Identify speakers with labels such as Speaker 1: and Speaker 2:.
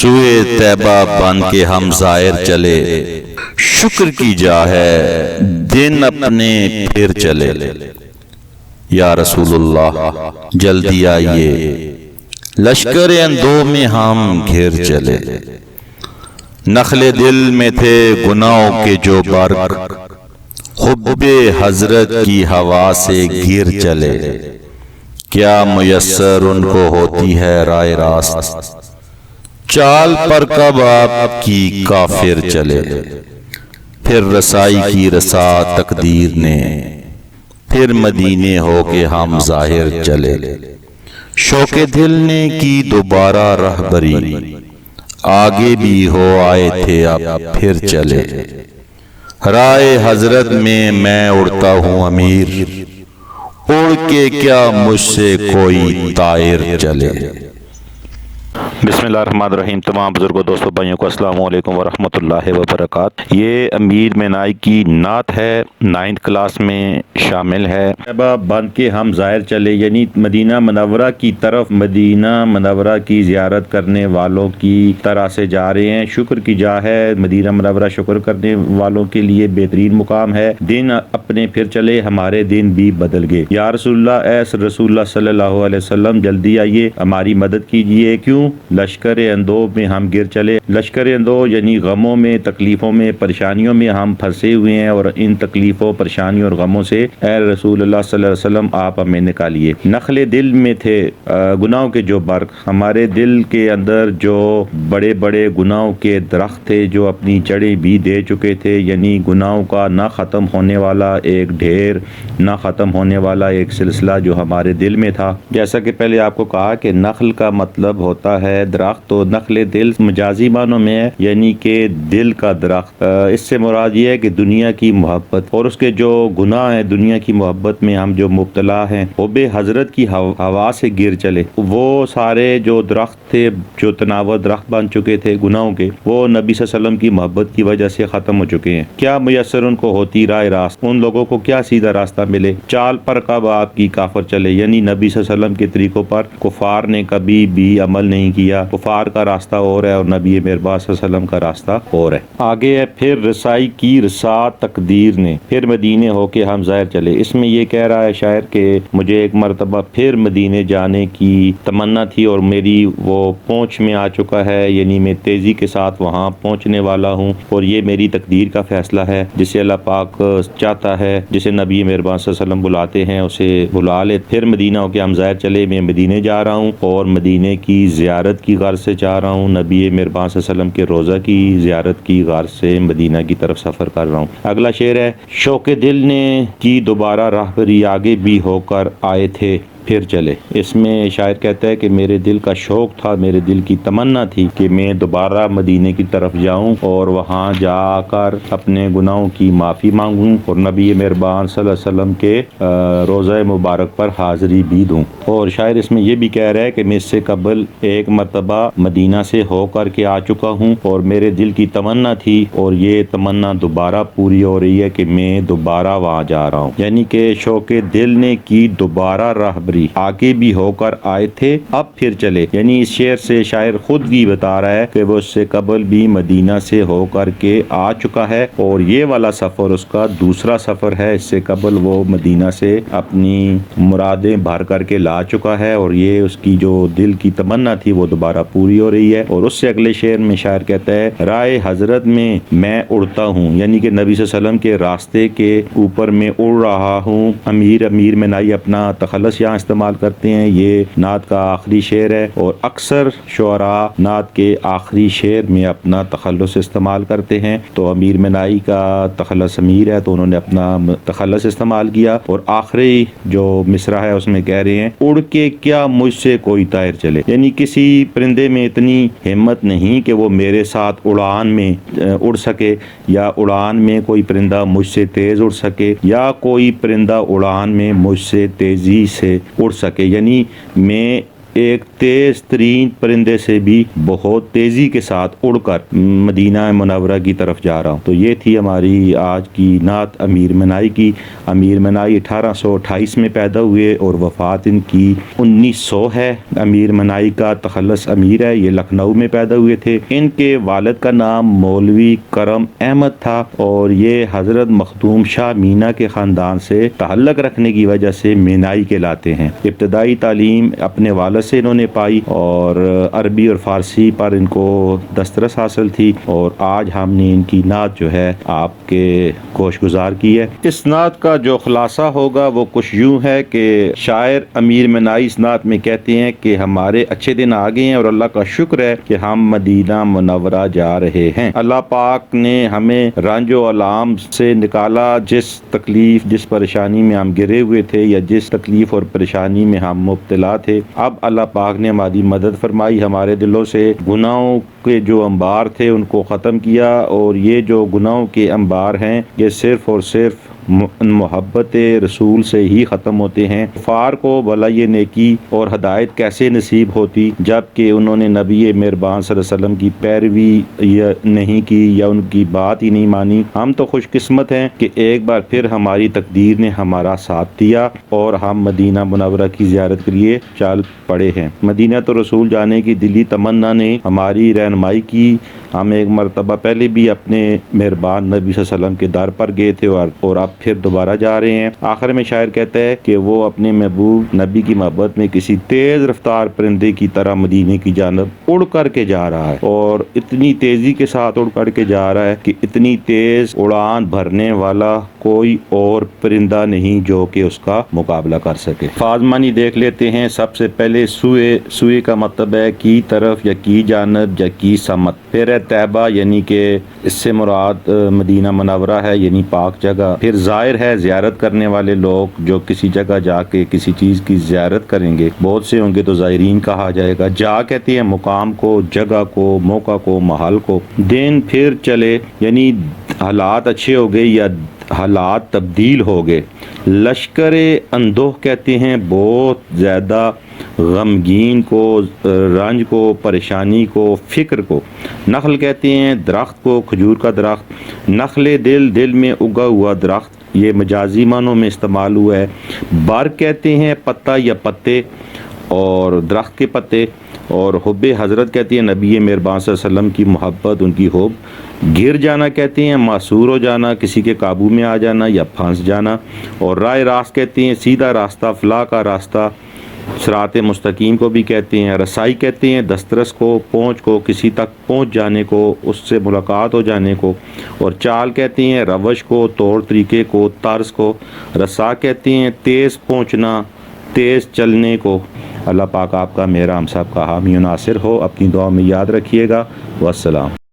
Speaker 1: سوئے طیبہ بن کے ہم ظاہر چلے، شکر کی جا ہے دن اپنے پھر چلے۔ یا رسول اللہ جلدی آئیے، لشکر اندو میں ہم گھر چلے۔ نخل دل میں تھے گناہوں کے جو برق، حب حضرت کی ہوا سے گر چلے۔ کیا میسر ان کو ہوتی ہے رائے راست، چال پر کب آپ کی کافر چلے۔ پھر رسائی کی رسا تقدیر نے، پھر مدینے ہو کے ہم ظاہر چلے۔ شوق دل نے کی دوبارہ رہبری، آگے بھی ہو آئے تھے اب پھر چلے۔ رائے حضرت میں اڑتا ہوں امیر، اڑ کے کیا مجھ سے کوئی طائر چلے۔
Speaker 2: بسم اللہ الرحمن الرحیم۔ تمام بزرگوں، دوستوں، بھائیوں کو السلام علیکم ورحمۃ اللہ وبرکاتہ۔ یہ امیر مینائی کی نعت ہے، 9th کلاس میں شامل ہے۔
Speaker 1: بن کے ہم ظاہر چلے، یعنی مدینہ منورہ کی طرف، مدینہ منورہ کی زیارت کرنے والوں کی طرح سے جا رہے ہیں۔ شکر کی جا ہے مدینہ منورہ، شکر کرنے والوں کے لیے بہترین مقام ہے۔ دن اپنے پھر چلے، ہمارے دن بھی بدل گئے۔ یا رسول اللہ، اے رسول اللہ صلی اللہ علیہ وسلم جلدی آئیے، ہماری مدد کیجیے۔ کیوں؟ لشکر اندو میں ہم گر چلے۔ لشکر اندو یعنی غموں میں، تکلیفوں میں، پریشانیوں میں ہم پھنسے ہوئے ہیں، اور ان تکلیفوں، پریشانیوں اور غموں سے اے رسول اللہ صلی اللہ علیہ وسلم آپ ہمیں نکالیے۔ نخل دل میں تھے گناہوں کے جو برق، ہمارے دل کے اندر جو بڑے بڑے گناہوں کے درخت تھے جو اپنی جڑیں بھی دے چکے تھے، یعنی گناہوں کا نہ ختم ہونے والا ایک ڈھیر، نہ ختم ہونے والا ایک سلسلہ جو ہمارے دل میں تھا۔ جیسا کہ پہلے آپ کو کہا کہ نخل کا مطلب ہوتا ہے درخت، تو نخل دل مجازی معنوں میں ہے، یعنی کہ دل کا درخت۔ اس سے مراد یہ ہے کہ دنیا کی محبت اور اس کے جو گناہ ہیں، دنیا کی محبت میں ہم جو مبتلا ہیں، حب حضرت کی ہوا سے گر چلے۔ وہ سارے جو درخت تھے، جو تناور درخت بن چکے تھے گناہوں کے، وہ نبی صلی اللہ علیہ وسلم کی محبت کی وجہ سے ختم ہو چکے ہیں۔ کیا میسر ان کو ہوتی رائے راست، ان لوگوں کو کیا سیدھا راستہ ملے۔ چال پر کب آپ کی کافر چلے، یعنی نبی صلی اللہ علیہ وسلم کے طریقوں پر کفار نے کبھی بھی عمل نہیں کیا۔ کفار کا راستہ اور ہے اور نبی مہربان صلی اللہ علیہ وسلم کا راستہ اور ہے۔ آگے ہے پھر رسائی کی رسا تقدیر نے، پھر مدینے ہو کے ہم ظاہر چلے۔ اس میں یہ کہہ رہا ہے شاعر کہ مجھے ایک مرتبہ پھر مدینے جانے کی تمنا تھی اور میری وہ پہنچ میں آ چکا ہے، یعنی میں تیزی کے ساتھ وہاں پہنچنے والا ہوں، اور یہ میری تقدیر کا فیصلہ ہے۔ جسے اللہ پاک چاہتا ہے، جسے نبی مہربان صلی اللہ علیہ وسلم بلاتے ہیں، اسے بلا لے۔ پھر مدینہ ہو کے ہم ظاہر چلے، میں مدینے جا رہا ہوں اور مدینے کی زیارت کی غرض سے جا رہا ہوں، نبی مہربان صلی اللہ علیہ وسلم کے روضہ کی زیارت کی غرض سے مدینہ کی طرف سفر کر رہا ہوں۔ اگلا شعر ہے، شوق دل نے کی دوبارہ راہبری، آگے بھی ہو کر آئے تھے پھر چلے۔ اس میں شاعر کہتا ہے کہ میرے دل کا شوق تھا، میرے دل کی تمنا تھی کہ میں دوبارہ مدینے کی طرف جاؤں اور وہاں جا کر اپنے گناہوں کی معافی مانگوں اور نبی مہربان صلی اللہ علیہ وسلم کے روضہ مبارک پر حاضری بھی دوں۔ اور شاعر اس میں یہ بھی کہہ رہا ہے کہ میں اس سے قبل ایک مرتبہ مدینہ سے ہو کر کے آ چکا ہوں اور میرے دل کی تمنا تھی، اور یہ تمنا دوبارہ پوری ہو رہی ہے کہ میں دوبارہ وہاں جا رہا ہوں۔ یعنی کہ شوق دل نے کی دوبارہ راہبری، آگے بھی ہو کر آئے تھے اب پھر چلے۔ یعنی اس شعر سے شاعر خود بھی بتا رہا ہے کہ وہ اس سے قبل بھی مدینہ سے ہو کر کے آ چکا ہے، اور یہ والا سفر اس کا دوسرا سفر ہے۔ اس سے قبل وہ مدینہ سے اپنی مرادیں بھر کر کے لا چکا ہے، اور یہ اس کی جو دل کی تمنا تھی وہ دوبارہ پوری ہو رہی ہے۔ اور اس سے اگلے شعر میں شاعر کہتا ہے، رائے حضرت میں اڑتا ہوں، یعنی کہ نبی صلی اللہ علیہ وسلم کے راستے کے اوپر میں اڑ رہا ہوں۔ امیر مینائی اپنا تخلص یہاں استعمال کرتے ہیں، یہ نعت کا آخری شعر ہے، اور اکثر شعراء نعت کے آخری شعر میں اپنا تخلص استعمال کرتے ہیں۔ تو امیر مینائی کا تخلص امیر ہے تو انہوں نے اپنا تخلص استعمال کیا، اور آخری جو مصرع ہے اس میں کہہ رہے ہیں، اڑ کے کیا مجھ سے کوئی طائر چلے، یعنی کسی پرندے میں اتنی ہمت نہیں کہ وہ میرے ساتھ اڑان میں اڑ سکے، یا اڑان میں کوئی پرندہ مجھ سے تیز اڑ سکے، یا کوئی پرندہ اڑان میں مجھ سے تیزی سے اڑ سکے۔ یعنی میں ایک تیز ترین پرندے سے بھی بہت تیزی کے ساتھ اڑ کر مدینہ منورہ کی طرف جا رہا ہوں۔ تو یہ تھی ہماری آج کی نعت امیر منائی کی۔ امیر منائی 1828 میں پیدا ہوئے اور وفات ان کی 1900 ہے۔ امیر منائی کا تخلص امیر ہے، یہ لکھنؤ میں پیدا ہوئے تھے۔ ان کے والد کا نام مولوی کرم احمد تھا اور یہ حضرت مخدوم شاہ مینا کے خاندان سے تعلق رکھنے کی وجہ سے مینائی کہلاتے ہیں۔ ابتدائی تعلیم اپنے والد سے انہوں نے پائی اور عربی اور فارسی پر ان کو دسترس حاصل تھی، اور آج ہم نے ان کی نعت جو ہے آپ کے گوش گزار کی ہے۔ اس نعت کا جو خلاصہ ہوگا وہ کچھ یوں ہے کہ شاعر امیر منائی اس نعت میں کہتے ہیں کہ ہمارے اچھے دن آ گئے ہیں اور اللہ کا شکر ہے کہ ہم مدینہ منورہ جا رہے ہیں۔ اللہ پاک نے ہمیں رنج و الام سے نکالا، جس تکلیف جس پریشانی میں ہم گرے ہوئے تھے یا جس تکلیف اور پریشانی میں ہم مبتلا تھے، اب اللہ پاک نے ہماری مدد فرمائی، ہمارے دلوں سے گناہوں کے جو انبار تھے ان کو ختم کیا، اور یہ جو گناہوں کے انبار ہیں یہ صرف اور صرف محبت رسول سے ہی ختم ہوتے ہیں۔ کفار کو بھلا یہ نیکی اور ہدایت کیسے نصیب ہوتی جب کہ انہوں نے نبی مہربان صلی اللہ علیہ وسلم کی پیروی نہیں کی یا ان کی بات ہی نہیں مانی۔ ہم تو خوش قسمت ہیں کہ ایک بار پھر ہماری تقدیر نے ہمارا ساتھ دیا اور ہم مدینہ منورہ کی زیارت کے لیے چل پڑے ہیں۔ مدینہ تو رسول جانے کی دلی تمنا نے ہماری رہنمائی کی۔ ہم ایک مرتبہ پہلے بھی اپنے مہربان نبی صلی اللہ علیہ وسلم کے در پر گئے تھے اور اب پھر دوبارہ جا رہے ہیں۔ آخر میں شاعر کہتا ہے کہ وہ اپنے محبوب نبی کی محبت میں کسی تیز رفتار پرندے کی طرح مدینے کی جانب اڑ کر کے جا رہا ہے، اور اتنی تیزی کے ساتھ اڑ کر کے جا رہا ہے کہ اتنی تیز اڑان بھرنے والا کوئی اور پرندہ نہیں جو کہ اس کا مقابلہ کر سکے۔ فاضمانی دیکھ لیتے ہیں۔ سب سے پہلے سوئے کا مطلب ہے کی طرف یا کی جانب یا کی سمت، پھر ہے طیبہ یعنی کہ اس سے مراد مدینہ منورہ ہے یعنی پاک جگہ، پھر زائر ہے زیارت کرنے والے لوگ جو کسی جگہ جا کے کسی چیز کی زیارت کریں گے، بہت سے ہوں گے تو زائرین کہا جائے گا۔ جا کہتے ہیں مقام کو، جگہ کو، موقع کو، محل کو۔ دن پھر چلے یعنی حالات اچھے ہو گئے یا حالات تبدیل ہو گئے۔ لشکر اندوہ کہتے ہیں بہت زیادہ غمگین کو، رنج کو، پریشانی کو، فکر کو۔ نخل کہتے ہیں درخت کو، کھجور کا درخت۔ نخل دل میں اگا ہوا درخت، یہ مجازی معنوں میں استعمال ہوا ہے۔ بر کہتے ہیں پتا یا پتے اور درخت کے پتے، اور حب حضرت کہتے ہیں نبی مہربان صلی اللہ علیہ وسلم کی محبت، ان کی حب۔ گر جانا کہتے ہیں معصور ہو جانا، کسی کے قابو میں آ جانا یا پھنس جانا، اور راہ راست کہتے ہیں سیدھا راستہ، فلاح کا راستہ۔ صراط مستقیم کو بھی کہتے ہیں۔ رسائی کہتے ہیں دسترس کو، پہنچ کو، کسی تک پہنچ جانے کو، اس سے ملاقات ہو جانے کو۔ اور چال کہتے ہیں روش کو، طور طریقے کو، طرز کو۔ رسا کہتے ہیں تیز پہنچنا، تیز چلنے کو۔ اللہ پاک آپ کا، میرا، ہم سب کا حامی و ناصر ہو۔ اپنی دعا میں یاد رکھیے گا۔ والسلام۔